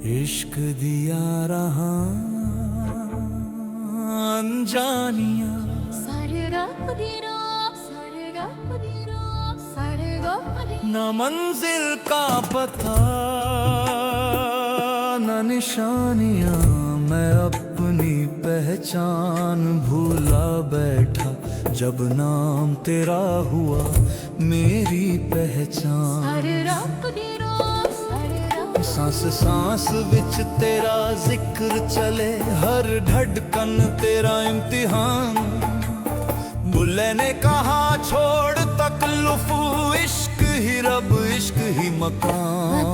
इश्क दिया रहा अनजानियां न मंजिल का पता न निशानियां मैं अपनी पहचान भूला बैठा जब नाम तेरा हुआ मेरी पहचान सांस सांस विच तेरा जिक्र चले हर धड़कन तेरा इम्तिहान बुल्ले ने कहा छोड़ तकल्लुफ इश्क ही रब इश्क ही मकान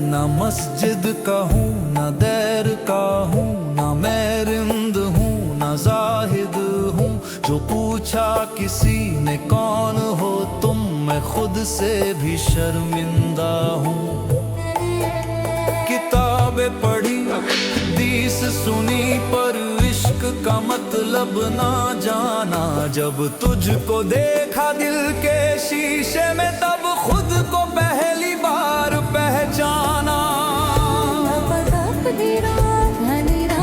ना मस्जिद का हूँ ना दैर का हूँ ना मैं रिंद हूँ ना जाहिद हूँ जो पूछा किसी ने कौन हो तुम मैं खुद से भी शर्मिंदा हूँ किताबें पढ़ी हदीस सुनी पर इश्क का मतलब ना जाना जब तुझको देखा दिल के शीशे में तब खुद को पहली बार पहचाना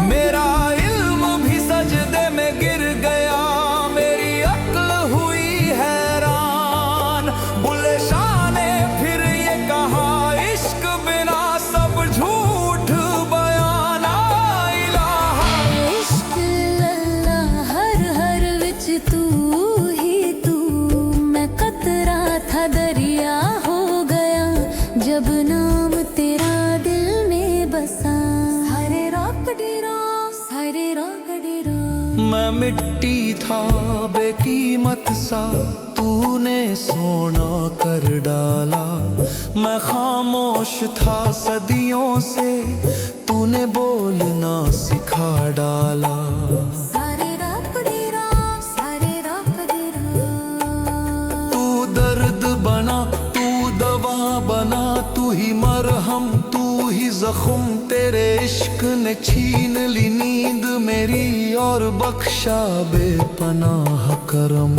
मेरा इल्म भी सजदे में गिर गया मेरी अक्ल हुई हैरान बुल्ले शाह ने फिर ये कहा इश्क बिना सब झूठ बयान इलाहा इश्क अल्लाह हर हर विच तू ही तू मैं कतरा था दरिया हो गया जब नाम तेरा दिल में बसा हरे रोक डेरा हरे रोक डेरा मैं मिट्टी था बेकीमत सा तूने सोना कर डाला मैं खामोश था सदियों से तूने बोलना सिखा डाला सारे रोक डेरा सारे रोक डेरा तू दर्द बना तू दवा बना तू ही मरहम तू ही जख्म तेरे इश्क ने छीन ली नींद मेरी और बख्शा बेपनाह करम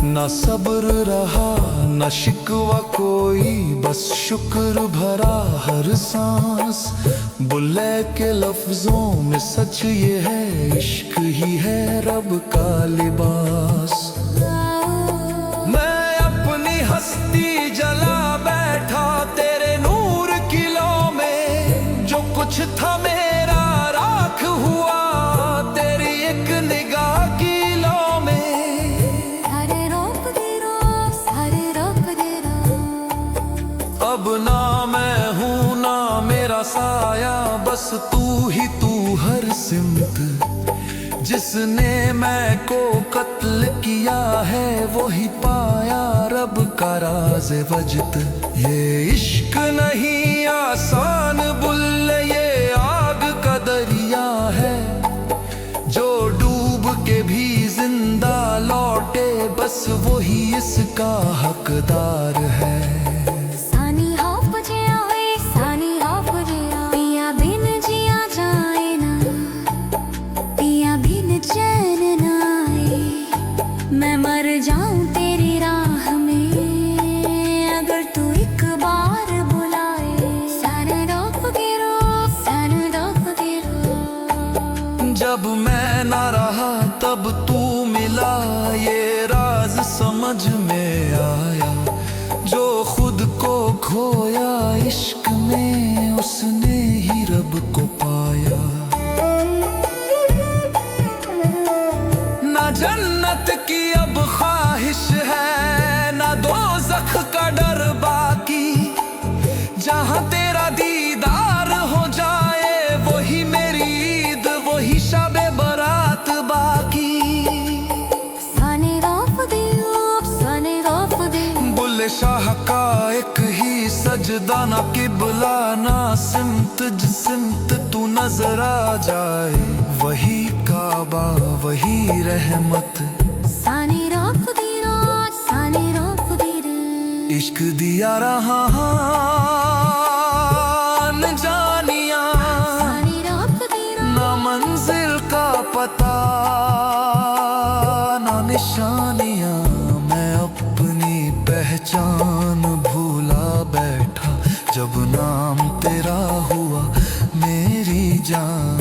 न सब्र रहा न शिकवा कोई बस शुक्र भरा हर सांस बुल्ले के लफ्जों में सच ये है इश्क ही है रब का लिबास मैं अपनी हस्ती जला बैठा तेरे नूर की लौ में जो कुछ था मेरा राख हुआ तेरी एक निगाह की लौ में अब ना मैं हूँ ना मेरा साया बस तू ही तू हर सिमत जिसने मैं को कत्ल किया है वही पाया रब का राज वजद ये इश्क नहीं आसान बुल्ले ये आग का दरिया है जो डूब के भी जिंदा लौटे बस वही इसका हकदार है चैन न आए मैं मर जाऊं तेरी राह में अगर तू एक बार बुलाए सारे रोक जब मैं ना रहा तब तू मिला ये राज समझ में आया जो खुद को खोया इश्क में उसने ही रब को पाया ना जन्नत की अब ख्वाहिश है ना दोज़ख का डर बाकी जहाँ तेरा दीदार हो जाए वही मेरी ईद वही शबे बरात बाकी बुल्ले शाह का एक ही सजदा ना किबला ना सिमत जिसमत तू नजर आ जाए वही काबा वही रहमत इश्क दिया रहा अनजानियां ना मंजिल का पता पहचान भूला बैठा जब नाम तेरा हुआ मेरी जान।